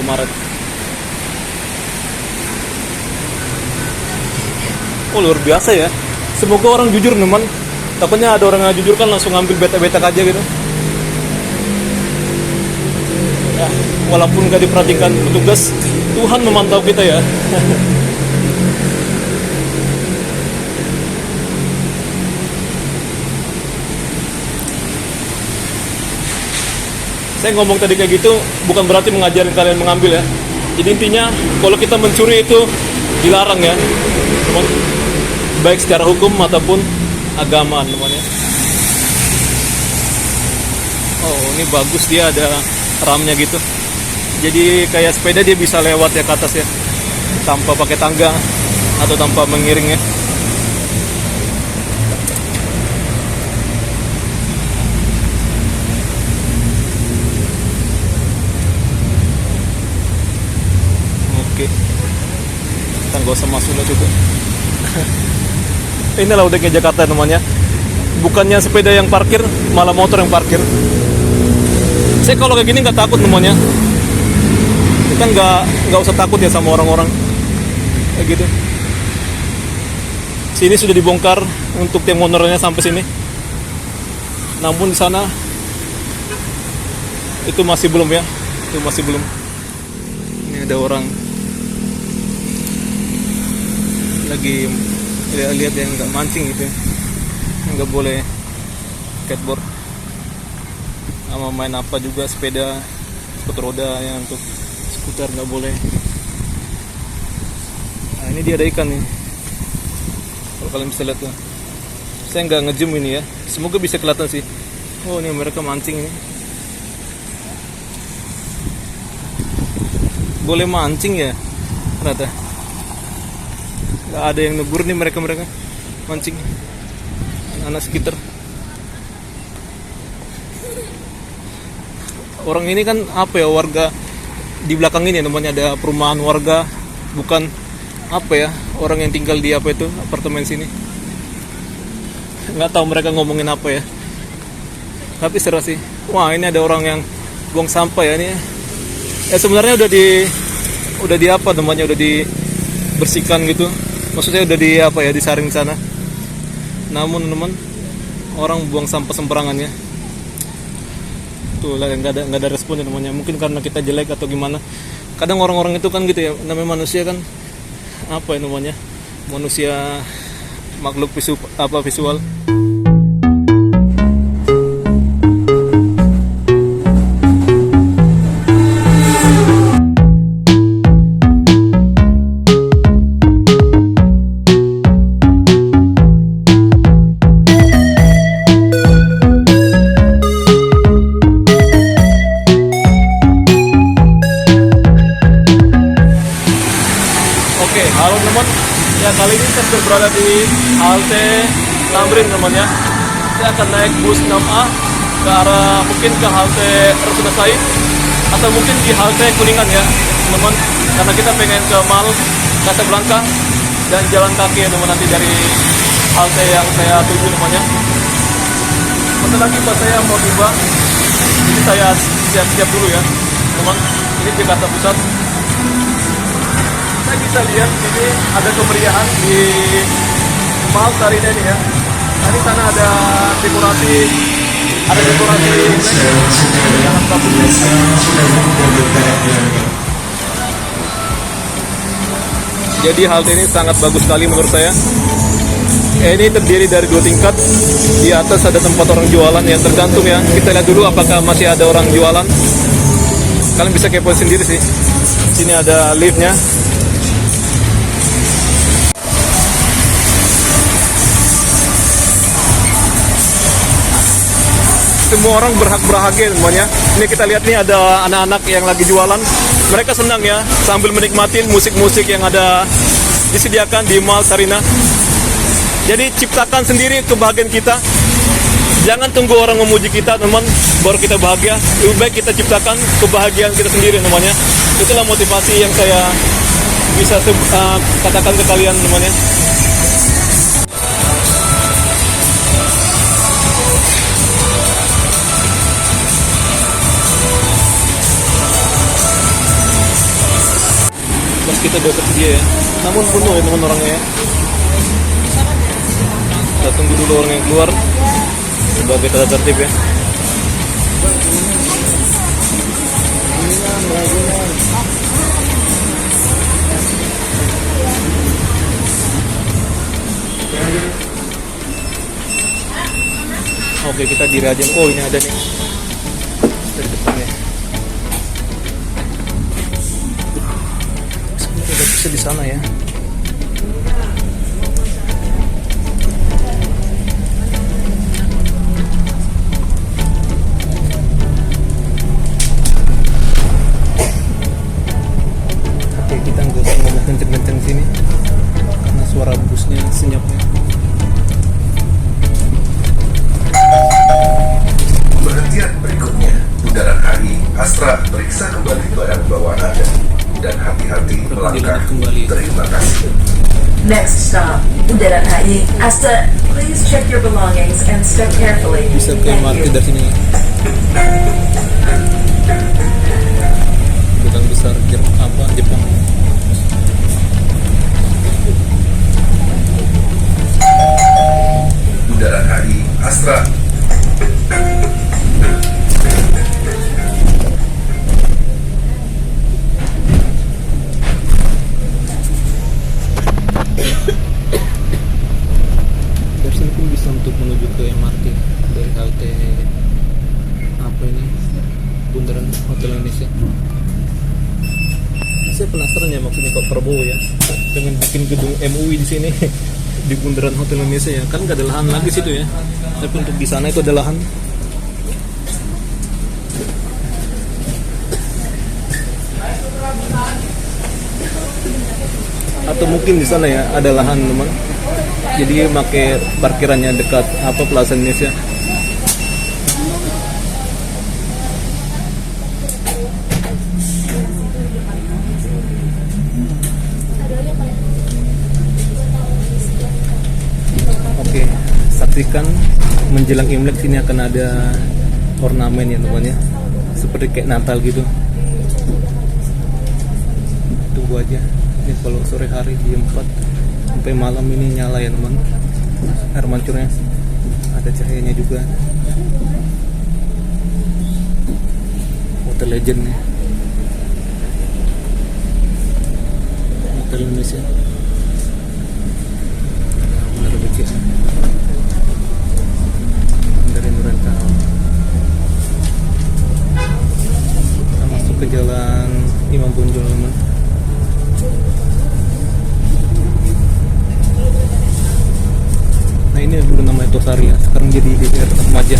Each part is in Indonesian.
Maret. Oh, luar biasa ya. Semoga orang jujur teman. Takutnya ada orang yang jujur kan langsung ngambil betek-betek aja gitu. Ya, walaupun gak diperhatikan petugas, Tuhan memantau kita ya. Saya ngomong tadi kayak gitu bukan berarti mengajarin kalian mengambil ya. Jadi intinya kalau kita mencuri itu dilarang ya, baik secara hukum ataupun agama namanya. Oh, ini bagus, dia ada ramnya gitu. Jadi kayak sepeda dia bisa lewat ya ke atas ya, tanpa pakai tangga atau tanpa mengiring ya. Oke, kita nggak usah masuk lah juga. Inilah udahnya Jakarta namanya. Bukannya sepeda yang parkir, malah motor yang parkir. Saya kalau kayak gini nggak takut namanya. Kita nggak usah takut ya sama orang-orang kayak gitu. Sini sudah dibongkar untuk tiang motornya sampai sini. Namun di sana itu masih belum ya. Itu masih belum. Ini ada orang lagi lihat yang nggak mancing gitu ya. Nggak boleh skateboard sama main apa juga, sepeda roda yang untuk skuter nggak boleh. Nah, ini dia ada ikan nih, kalau kalian bisa lihat tuh. Saya nggak ngezoom ini ya, semoga bisa kelihatan sih. Oh, ini mereka mancing ini. Boleh mancing ya ternyata. Nggak ada yang negur nih, mereka mancing anak sekitar. Orang ini kan apa ya, warga di belakang ini namanya ada perumahan warga, bukan apa ya, orang yang tinggal di apa itu apartemen sini. Nggak tahu mereka ngomongin apa ya, tapi seru sih. Wah, ini ada orang yang buang sampah ya ini ya. Sebenarnya udah di apa namanya, udah dibersihkan gitu, maksudnya udah di apa ya, disaring sana. Namun teman, orang buang sampah sembarangan ya. Tuh lah, nggak ada respon namanya. Mungkin karena kita jelek atau gimana. Kadang orang-orang itu kan gitu ya, namanya manusia kan apa ya namanya, manusia makhluk visual. Halo teman, ya kali ini saya sudah berada di halte Tamrin namanya. Saya akan naik bus 6A ke arah mungkin ke halte Rasuna Said atau mungkin di halte Kuningan ya teman, karena kita pengen ke Mall Casablanca dan jalan kaki ya teman, nanti dari halte yang saya tuju namanya. Bentar lagi pas saya mau tiba, jadi saya siap-siap dulu ya teman. Ini Jakarta Pusat. Saya bisa lihat ini ada kemeriahan di Mall Sarina ini ya. Nah, di sana ada dekorasi yang bagus. Jadi halte ini sangat bagus sekali menurut saya. Ini terdiri dari 2 tingkat. Di atas ada tempat orang jualan yang tergantung ya. Kita lihat dulu apakah masih ada orang jualan. Kalian bisa kepo sendiri sih. Sini ada liftnya. Semua orang berhak berbahagia semuanya. Ini kita lihat nih ada anak-anak yang lagi jualan. Mereka senang ya sambil menikmatin musik-musik yang ada disediakan di Mall Sarina. Jadi ciptakan sendiri kebahagiaan kita. Jangan tunggu orang memuji kita teman baru kita bahagia. Lebih baik kita ciptakan kebahagiaan kita sendiri namanya. Itulah motivasi yang saya bisa katakan ke kalian namanya. kita dekat dia ya. Namun penuh ya teman orangnya ya. Kita tunggu dulu orang yang keluar sebagai tata tertib ya. Oke, kita di Rajan. Oh, ini ada nih dari depannya. Kita bisa di sana ya. Oke, kita nggak usah ngomong kenceng-kenceng sini karena suara busnya senyapnya. Pengertian berikutnya, bundaran HI Astra periksa kembali barang bawaan Anda dan hati-hati melangkah. Terima kasih. Next stop, Bundaran HI Astra. Please check your belongings and step carefully. Bisa ke Thank market you. dari sini. Gudang besar Jepang. Bundaran HI Astra. Dari sini pun bisa untuk menuju ke MRT dari halte apa ini, Bundaran Hotel Indonesia. Saya penasaran ya maksudnya Pak Prabowo ya dengan bikin gedung MUI di sini di Bundaran Hotel Indonesia ya, kan nggak ada lahan lagi situ ya, tapi untuk di sana itu ada lahan. Atau mungkin di sana ya ada lahan teman, jadi pakai parkirannya dekat apa Plaza Indonesia. Oke, saksikan menjelang Imlek sini akan ada ornamen ya teman ya, seperti kayak Natal gitu. Tunggu aja. Ini kalau sore hari di 4 sampai malam ini nyala ya teman, air mancurnya ada cahayanya juga. Hotel Legend nih, Hotel Indonesia. Nah, benar begitu dari Nurentau. Kita masuk ke jalan Imam Bonjol teman. Nah, ini dulu namanya Tosari ya, sekarang jadi DPR Remaja.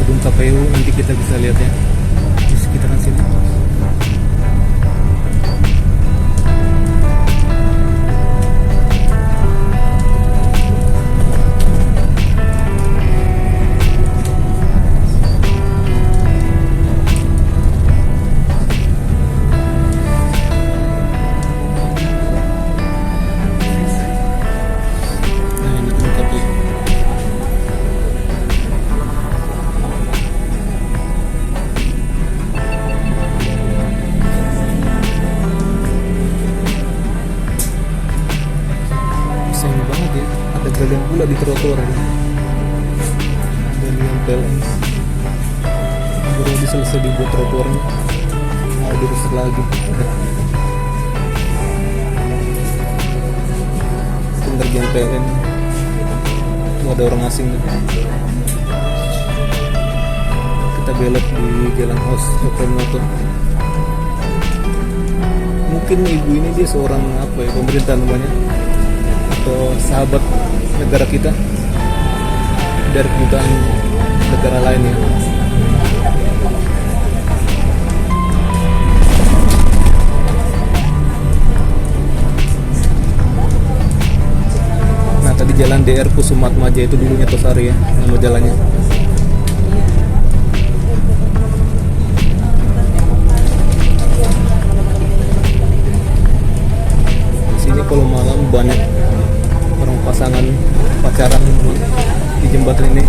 Gedung KPU nanti kita bisa lihat ya di sekitaran sini. Sayang banget ya, ada galian pula di trotoar ini. Galian PLN baru bisa selesai dibuat trotoarnya, mau dirusak lagi. Pengerjaan PLN itu ada orang asing nih. Kita belok di Jalan Hos Soekarno. Mungkin ibu ini dia seorang apa ya, pemerintah namanya, atau sahabat negara kita dari kedutaan negara lain ya. Nah, tadi jalan DR Kusumatmaja itu dulunya Tosari ya, nama jalannya. Di sini kalau malam banyak sekarang di jembatan ini.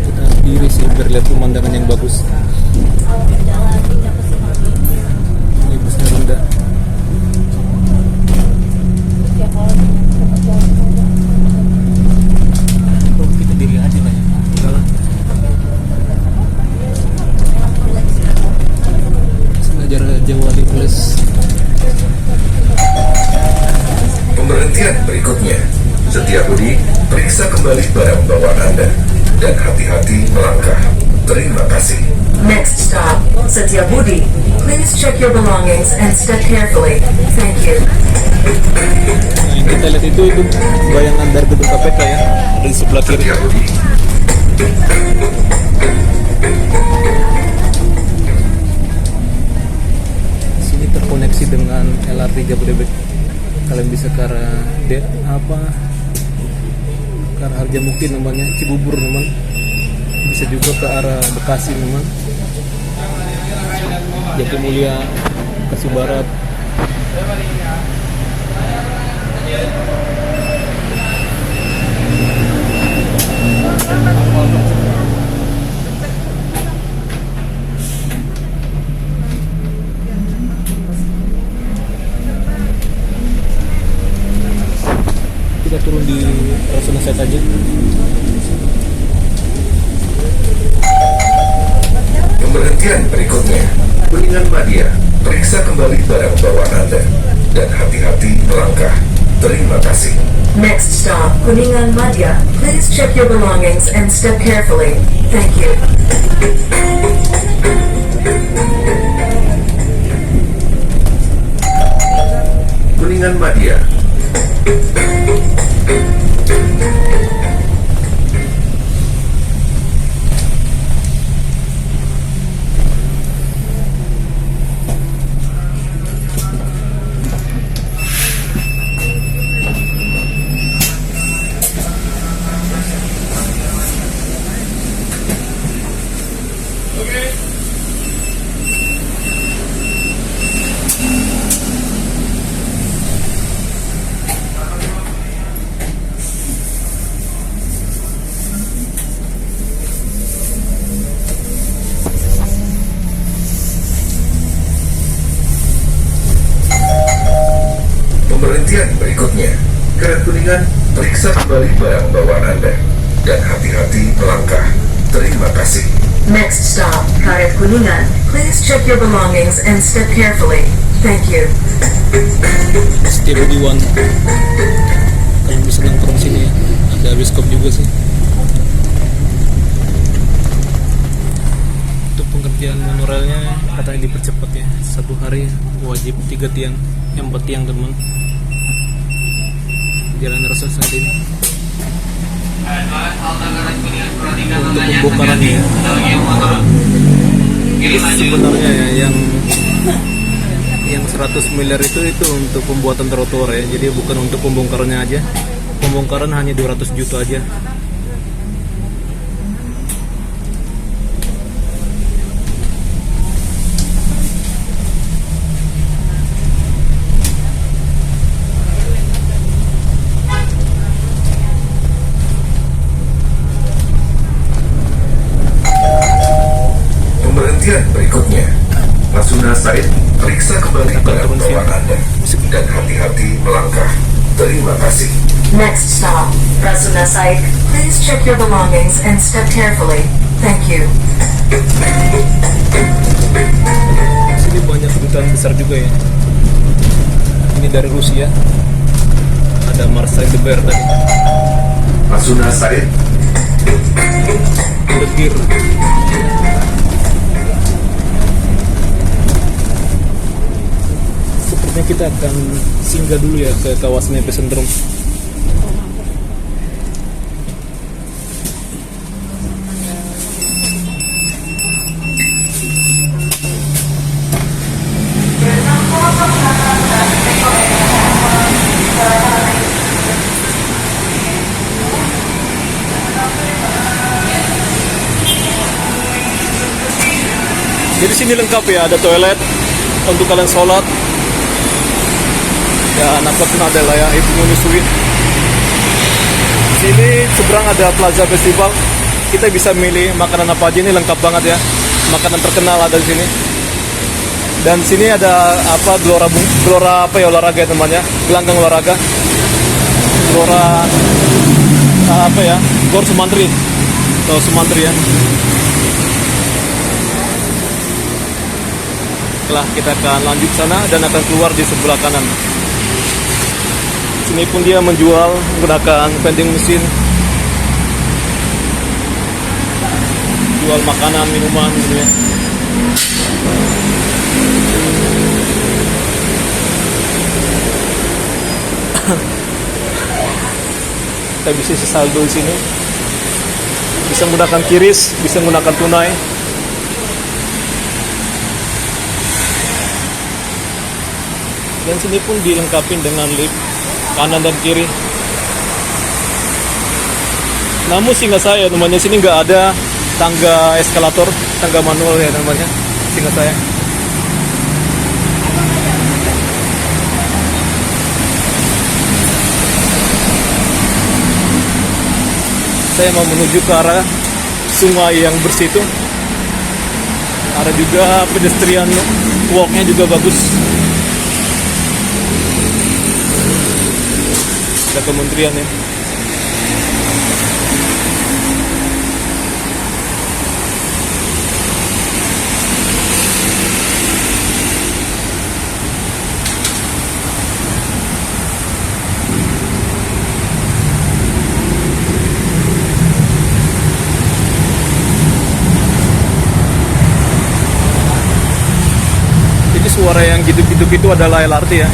Kita kiri sih biar lihat pemandangan yang bagus. Ini busnya rendah. Oh, kita diri aja lah ya. Enggak lah. Sengaja Jawa di plus. Pemberhentian berikutnya. Setiabudi, periksa kembali barang bawaan Anda dan hati-hati melangkah. Terima kasih. Next stop, Setiabudi. Please check your belongings and step carefully. Thank you. Nah, yang kita lihat itu bayangan dari gedung KPK ya, ada di sebelah kiri. Setiabudi, Sini terkoneksi dengan LRT Jabodebek. Kalian bisa ke arah ke arah Harjamukti namanya, Cibubur teman. Bisa juga ke arah Bekasi teman. Jatimulya, Bekasi Barat. Kita turun di Rasuna Said aja. pemberhentian berikutnya. Kuningan Madia, periksa kembali barang bawaan Anda dan hati-hati melangkah. Terima kasih. Next stop, Kuningan Madya. Please check your belongings and step carefully. Thank you. Kuningan Madia. Pemberhentian berikutnya. Karet Kuningan, periksa kembali barang bawaan Anda dan hati-hati melangkah. Terima kasih. Next stop, Karet Kuningan. Please check your belongings and step carefully. Thank you. Setiabudi One. Kalian bisa nongkrong sini ya. Ada bioskop juga sih. Untuk pengerjaan monorelnya katanya dipercepat ya. 1 hari wajib 3 tiang, 4 tiang teman. Jalan Rasul Sadin. Untuk pembongkarannya ya. Sebenarnya ya yang 100 miliar itu untuk pembuatan trotoar ya. Jadi bukan untuk pembongkarannya aja. Pembongkaran hanya 200 juta aja. Pemberhentian berikutnya. Rasuna Said, periksa kembali barang bawaan Anda dan hati-hati melangkah. Terima kasih. Next stop, Rasuna Said. Please check your belongings and step carefully. Thank you. Sini banyak kedutaan besar juga ya. Ini dari Rusia. Ada Marseille de Beer tadi. Rasuna Said, Bergir. Sepertinya kita akan singgah dulu ya ke kawasan epicentrum. Jadi sini lengkap ya, ada toilet untuk kalian sholat. Ya, anak pun ada lah ya, ibu menyusui. Sini seberang ada Plaza Festival. Kita bisa milih makanan apa aja, ini lengkap banget ya. Makanan terkenal ada di sini. Dan sini ada apa, gelora apa ya, olahraga ya temannya, gelanggang olahraga. Gelora apa ya, Gor Sumantri. Atau Sumantri ya. Setelah kita akan lanjut sana dan akan keluar di sebelah kanan. Sini pun dia menjual menggunakan vending mesin, jual makanan, minuman gitu ya. Kita bisa saldo di sini. Bisa menggunakan kiris, bisa menggunakan tunai. Dan sini pun dilengkapi dengan lift kanan dan kiri. Namun seingat saya namanya sini nggak ada tangga eskalator, tangga manual ya namanya, seingat saya. Saya mau menuju ke arah sungai yang bersih itu. Ada juga pedestrian walk-nya juga bagus. Ada kementerian ya. Jadi suara yang gitu-gitu itu adalah LRT ya.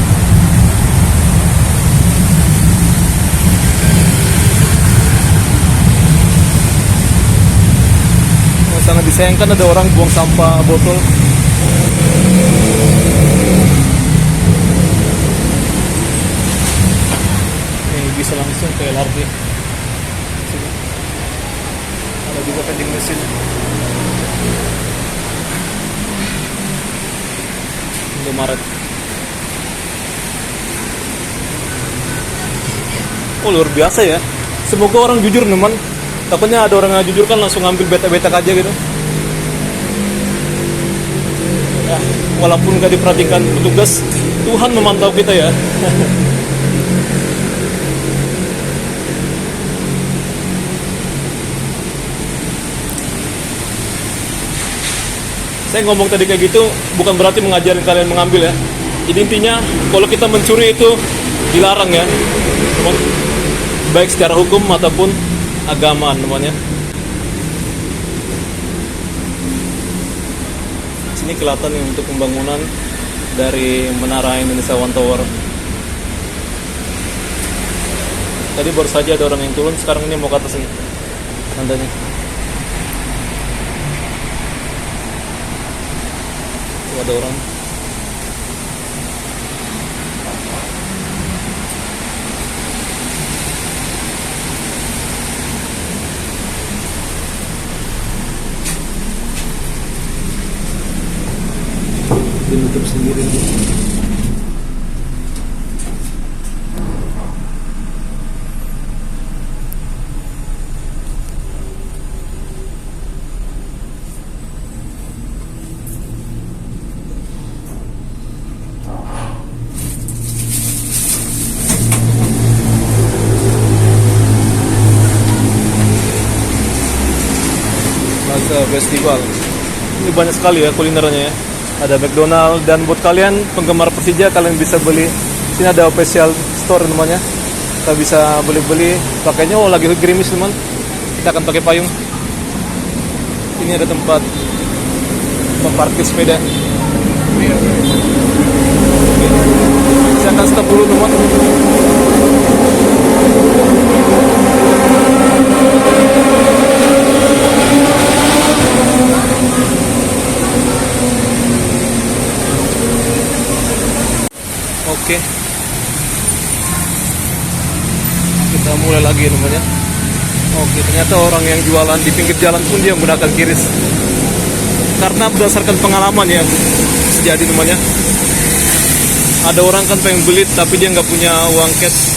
Sangat disayangkan ada orang buang sampah botol. Ini bisa langsung ke LRT. Sini. Ada juga vending mesin. Indomaret. Oh, luar biasa ya. Semoga orang jujur teman. Takutnya ada orang yang jujur kan langsung ngambil betak-betak aja gitu. Ya, walaupun gak diperhatikan petugas, Tuhan memantau kita ya. Saya ngomong tadi kayak gitu bukan berarti mengajarin kalian mengambil ya. Jadi intinya kalau kita mencuri itu dilarang ya, baik secara hukum ataupun agama namanya. Sini kelihatan nih untuk pembangunan dari Menara Indonesia One Tower. Tadi baru saja ada orang yang turun, sekarang ini mau ke atas nih tandanya. Tuh ada orang. Menutup sendiri. Plaza Festival. Ini banyak sekali ya kulinernya ya. Ada McDonald, dan buat kalian penggemar Persija kalian bisa beli. Sini ada official store namanya. Kita bisa beli-beli. Pakainya lagi gerimis teman. Kita akan pakai payung. Ini ada tempat parkir sepeda. Saya akan stop dulu teman. Oke. Kita mulai lagi namanya. Oke, ternyata orang yang jualan di pinggir jalan pun dia menggunakan kiris. karena berdasarkan pengalaman ya, jadi namanya ada orang kan pengen beli tapi dia nggak punya uang cash.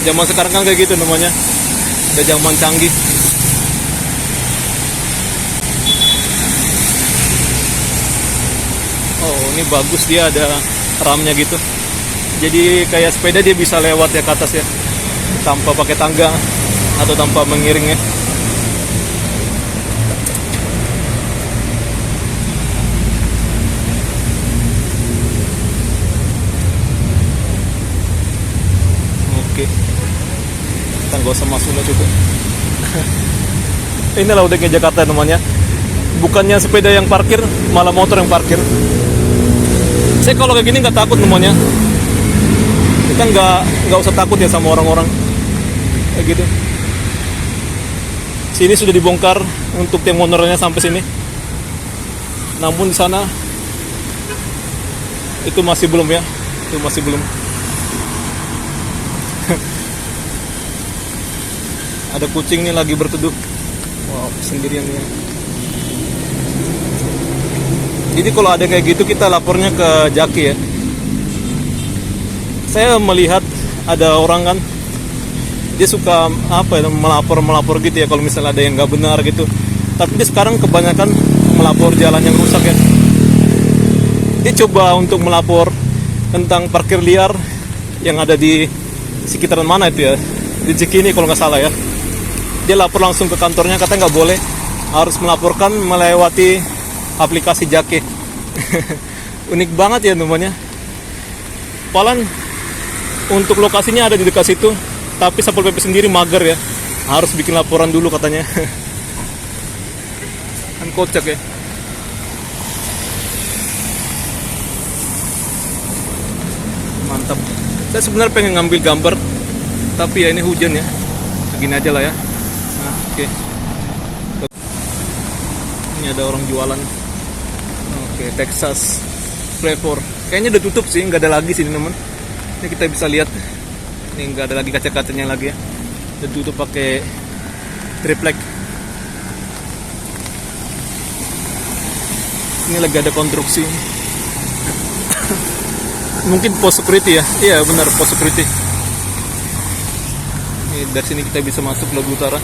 Zaman sekarang kan kayak gitu namanya, udah zaman canggih. Oh ini bagus, dia ada ramnya gitu, jadi kayak sepeda dia bisa lewat ya ke atas ya, tanpa pakai tangga atau tanpa mengiring ya. Oke, kita nggak usah masuk lah coba. Inilah udahnya Jakarta namanya, bukannya sepeda yang parkir, malah motor yang parkir. Saya kalau kayak gini nggak takut namanya, kita nggak usah takut ya sama orang-orang kayak gitu. Sini sudah dibongkar untuk tiang motornya sampai sini, namun di sana itu masih belum ya, itu masih belum. Ada kucing nih lagi berteduh. Wow, sendirian ya. Jadi kalau ada kayak gitu kita lapornya ke Jaki ya. Saya melihat ada orang kan, dia suka apa ya, melapor gitu ya kalau misalnya ada yang nggak benar gitu. Tapi dia sekarang kebanyakan melapor jalan yang rusak ya. Dia coba untuk melapor tentang parkir liar yang ada di sekitaran mana itu ya, di Cikini kalau nggak salah ya. Dia lapor langsung ke kantornya, katanya nggak boleh, harus melaporkan melewati aplikasi Jaki. Unik banget ya namanya. Palan untuk lokasinya ada di dekat situ, tapi Satpol PP sendiri mager ya, harus bikin laporan dulu katanya. Kan kocak ya. Mantap. Saya sebenarnya pengen ngambil gambar, tapi ya ini hujan ya, begini aja lah ya. Nah, oke. Ini ada orang jualan. Oke, Texas flavor. Kayaknya udah tutup sih, nggak ada lagi sini teman. Ini kita bisa lihat, ini nggak ada lagi kaca-kacanya lagi ya. Udah tutup pakai triplek. Ini lagi ada konstruksi. Mungkin pos security ya. Iya benar, pos security. Ini dari sini kita bisa masuk Logo Utara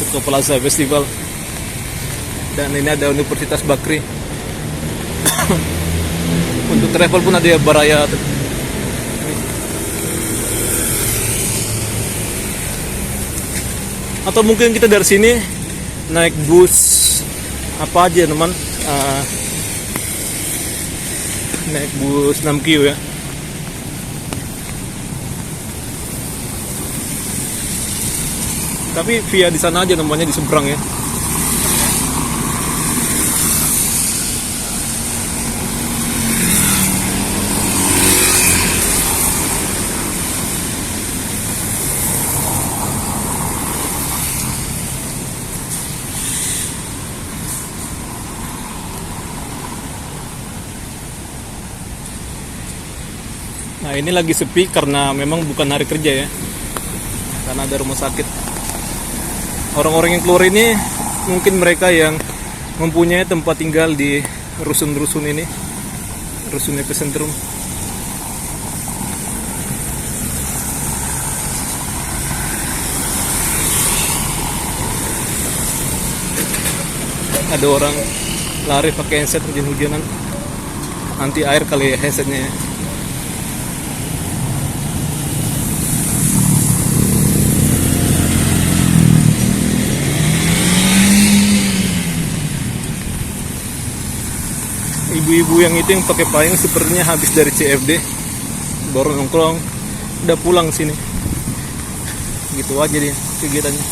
ke Plaza Festival. Dan ini ada Universitas Bakri. Untuk travel pun ada ya, Baraya. Atau mungkin kita dari sini naik bus apa aja teman, naik bus 6Q ya. Tapi via di sana aja namanya, di seberang ya. Nah ini lagi sepi karena memang bukan hari kerja ya, karena ada rumah sakit. Orang-orang yang keluar ini mungkin mereka yang mempunyai tempat tinggal di rusun-rusun ini, rusun epicentrum. Ada orang lari pakai headset hujan-hujanan, anti air kali ya headsetnya ya. Ibu-ibu yang itu yang pakai payung sepertinya habis dari CFD, baru nongkrong, udah pulang sini. Gitu aja dia kegiatannya.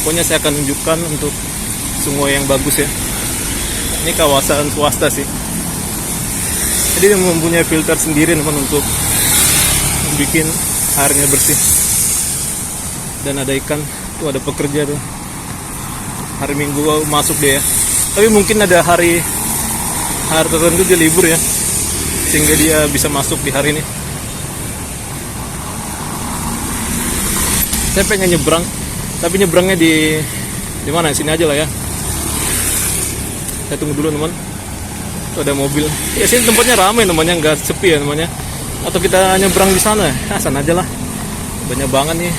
Pokoknya saya akan tunjukkan untuk semua yang bagus ya. Ini kawasan swasta sih, jadi dia mempunyai filter sendiri teman untuk bikin airnya bersih. Dan ada ikan, tuh ada pekerja tuh. Hari Minggu masuk deh ya. Tapi mungkin ada hari tertentu dia libur ya, sehingga dia bisa masuk di hari ini. Saya pengen nyebrang, tapi nyebrangnya di mana? Sini aja lah ya. Saya tunggu dulu teman. Tuh ada mobil. Ya sini tempatnya ramai namanya, nggak sepi ya namanya. Atau kita nyebrang di sana? Nah, sana aja lah. Banyak banget nih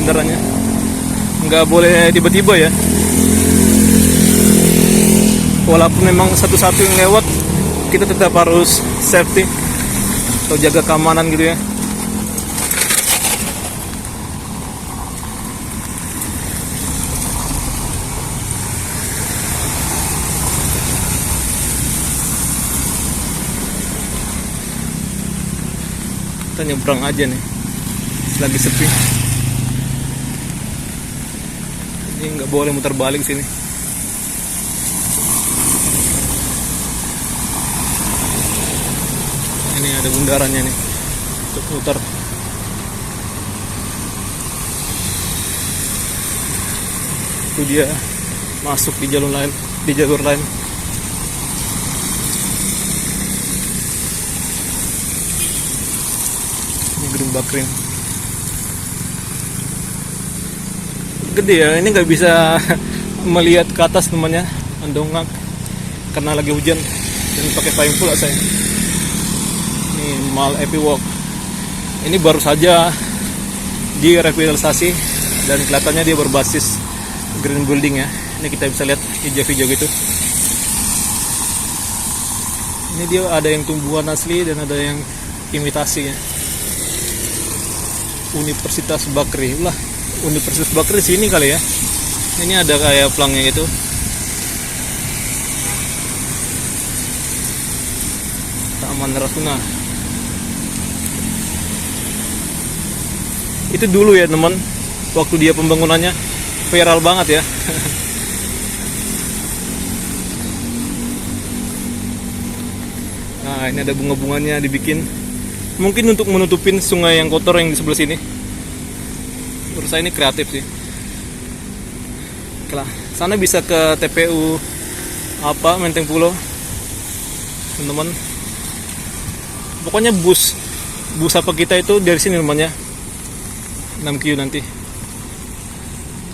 kendaraannya. Nggak boleh tiba-tiba ya. Walaupun memang satu-satu yang lewat, kita tetap harus safety atau jaga keamanan gitu ya. Kita nyebrang aja nih selagi sepi. Ini nggak boleh muter balik sini. Ini ada bundarannya nih untuk muter. Itu dia masuk di jalur lain, Gedung Bakrin gede ya, ini nggak bisa melihat ke atas namanya, mendongak karena lagi hujan dan pakai payung pula saya. Ini Mall Happy Walk, ini baru saja direvitalisasi dan kelihatannya dia berbasis green building ya. Ini kita bisa lihat hijau-hijau gitu. Ini dia ada yang tumbuhan asli dan ada yang imitasi ya. Universitas Bakri lah, Universitas Bakri sini kali ya. Ini ada kayak pelangnya gitu. Taman Rasuna. Itu dulu ya teman, waktu dia pembangunannya viral banget ya. Nah ini ada bunga-bunganya dibikin. Mungkin untuk menutupin sungai yang kotor yang di sebelah sini. Menurut saya ini kreatif sih. Oke lah, sana bisa ke TPU Menteng Pulo, teman-teman. Pokoknya bus apa kita itu dari sini namanya 6Q nanti.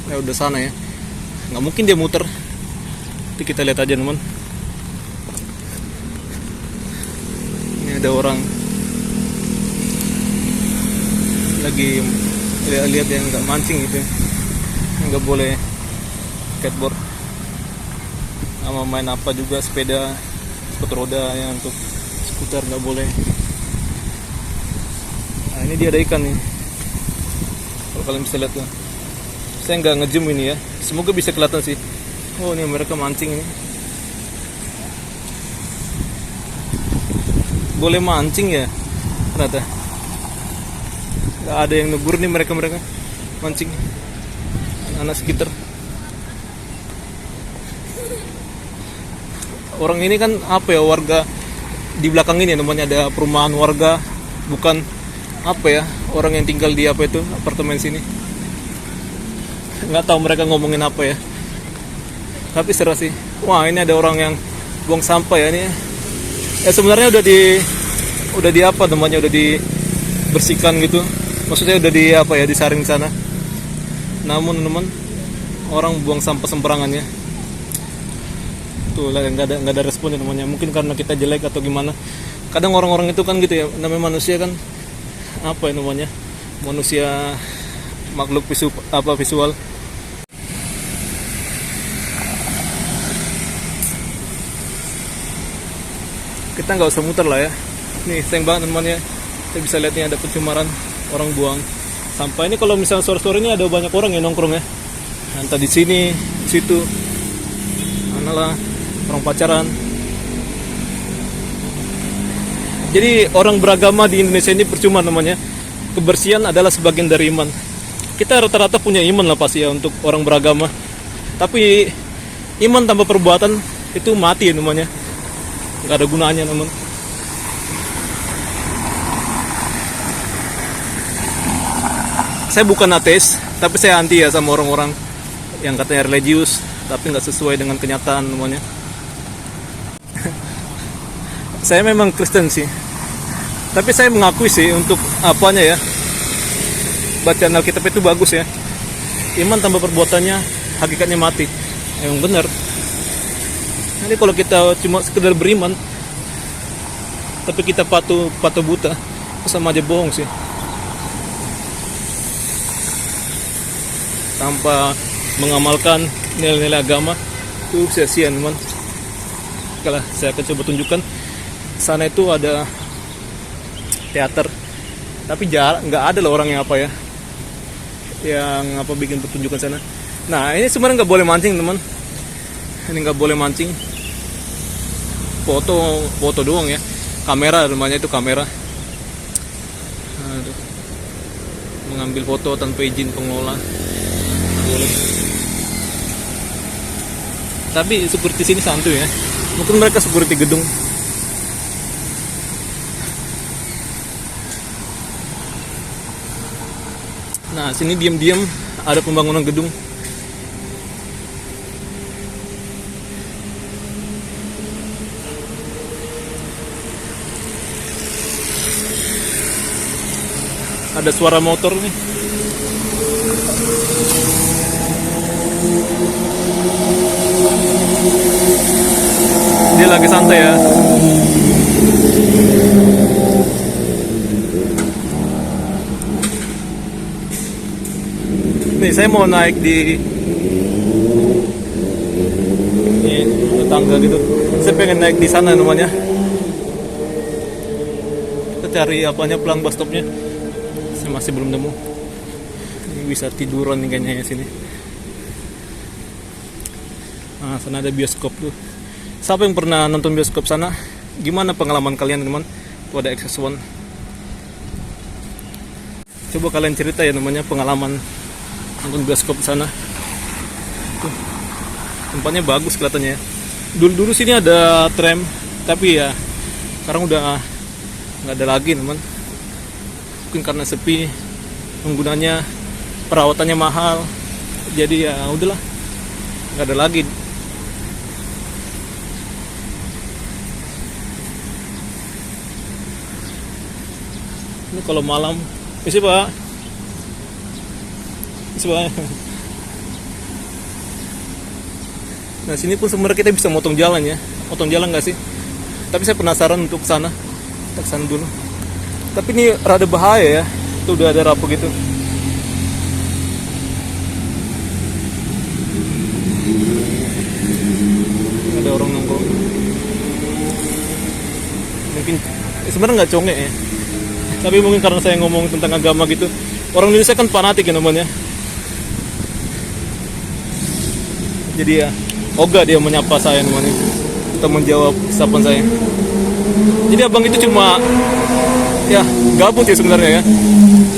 Ya udah sana ya. Nggak mungkin dia muter. Nanti kita lihat aja teman. Ini ada orang lagi lihat yang nggak mancing gitu, nggak boleh skateboard sama main apa juga, sepeda roda yang untuk skuter nggak boleh. Nah ini dia ada ikan nih, kalau kalian bisa lihat tuh. Saya nggak ngezoom ini ya, semoga bisa kelihatan sih. Oh ini mereka mancing ini, boleh mancing ya ternyata. Gak ada yang negur nih mereka mancing, anak sekitar. Orang ini kan apa ya, warga di belakang ini namanya ada perumahan warga, bukan apa ya, orang yang tinggal di apa itu apartemen sini. Nggak tahu mereka ngomongin apa ya, tapi seru sih. Wah ini ada orang yang buang sampah ya ini. Ya sebenarnya udah di apa namanya, udah dibersihkan gitu. Maksudnya udah disaring sana. Namun teman, orang buang sampah sembarangannya. Tuh lah nggak ada respon ya namanya. Mungkin karena kita jelek atau gimana. Kadang orang-orang itu kan gitu ya, namanya manusia kan apa ya namanya? Manusia makhluk visual. Kita nggak usah muter lah ya. Nih sayang banget temannya. Kita bisa lihat nih ada pencemaran. Orang buang sampah ini. Kalau misalnya sore-sore ini ada banyak orang yang nongkrong ya, entah di sini, di situ, manalah orang pacaran. Jadi orang beragama di Indonesia ini percuma namanya. Kebersihan adalah sebagian dari iman. Kita rata-rata punya iman lah pasti ya untuk orang beragama. Tapi iman tanpa perbuatan itu mati namanya, nggak ada gunanya teman. Saya bukan ateis, tapi saya anti ya sama orang-orang yang katanya religius, tapi nggak sesuai dengan kenyataan namanya. Saya memang Kristen sih, tapi saya mengakui sih untuk apanya ya, bacaan Alkitab itu bagus ya. Iman tanpa perbuatannya hakikatnya mati. Yang benar. Jadi kalau kita cuma sekedar beriman tapi kita patuh buta, sama aja bohong sih. Tanpa mengamalkan nilai-nilai agama itu sia-sia teman. Kalau saya akan coba tunjukkan, sana itu ada teater, tapi nggak ada loh orang yang apa ya, yang apa bikin pertunjukan sana. Nah ini sebenarnya nggak boleh mancing teman, ini nggak boleh mancing. Foto doang ya, kamera namanya itu kamera. Aduh. Mengambil foto tanpa izin pengelola boleh. Tapi seperti sini santuy ya, mungkin mereka seperti gedung. Nah sini diam-diam ada pembangunan gedung. Ada suara motor nih. Dia lagi santai ya. Nih saya mau naik di ini tangga gitu. Saya pengen naik di sana namanya. Kita cari apanya pelang bus stopnya. Saya masih belum nemu. Ini bisa tiduran nih kayaknya ya sini. Nah, sana ada bioskop tuh. Siapa yang pernah nonton bioskop sana? Gimana pengalaman kalian teman? Tuh ada XS1. Coba kalian cerita ya namanya pengalaman nonton bioskop sana. Tuh, tempatnya bagus kelihatannya ya. Dulu sini ada tram, tapi ya sekarang udah nggak ada lagi teman. Mungkin karena sepi, penggunanya perawatannya mahal, jadi ya udahlah, nggak ada lagi. Ini kalau malam, isi pak. Nah sini pun sebenarnya kita bisa motong jalan ya, motong jalan nggak sih? Tapi saya penasaran untuk sana, kita kesana dulu. Tapi ini rada bahaya ya, itu udah ada rapuh gitu. Ada orang nongkrong. Mungkin sebenarnya nggak congek ya. Tapi mungkin karena saya ngomong tentang agama gitu, orang Indonesia kan fanatik ya namanya. Jadi ya, ogah dia menyapa saya namanya, atau menjawab sapaan saya. Jadi abang itu cuma ya gabut ya sebenarnya ya.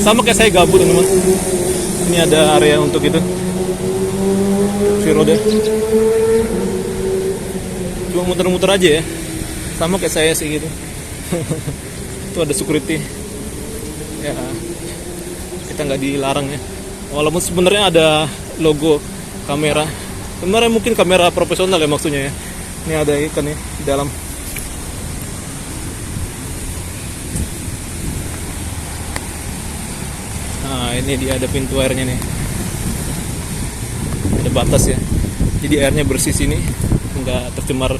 Sama kayak saya gabut teman. Ini ada area untuk itu. Si roda. Cuma muter-muter aja ya. Sama kayak saya sih gitu. Itu ada security. Ya kita nggak dilarang ya, walaupun sebenarnya ada logo kamera. Sebenarnya mungkin kamera profesional ya maksudnya ya. Ini ada ikan ya di dalam. Nah ini dia ada pintu airnya nih, ada batas ya, jadi airnya bersih sini, nggak tercemar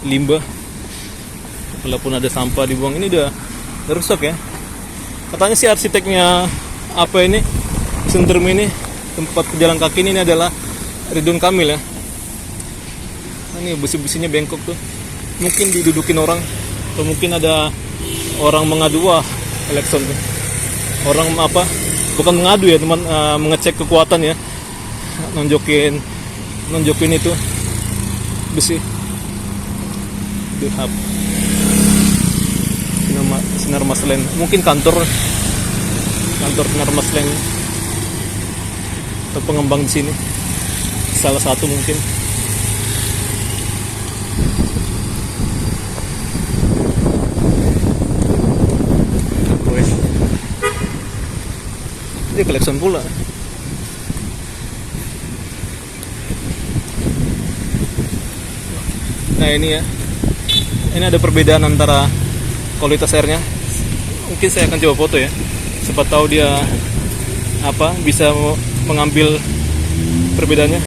limbah. Walaupun ada sampah dibuang, ini udah rusak ya. Katanya sih arsiteknya apa ini, sentrum ini, tempat pejalan kaki ini adalah Ridwan Kamil ya. Nah, ini besi-besinya bengkok tuh. Mungkin didudukin orang, atau mungkin ada orang mengadu Elekson tuh. Orang apa? Bukan mengadu ya teman, mengecek kekuatan ya. Nonjokin itu besi. Durhab. Sinar Maslen, mungkin kantor Sinar Maslen atau pengembang di sini, salah satu mungkin. Dia koleksion pula. Nah ini ya, ini ada perbedaan antara kualitas airnya. mungkin saya akan coba foto ya, siapa tahu dia bisa mengambil perbedaannya.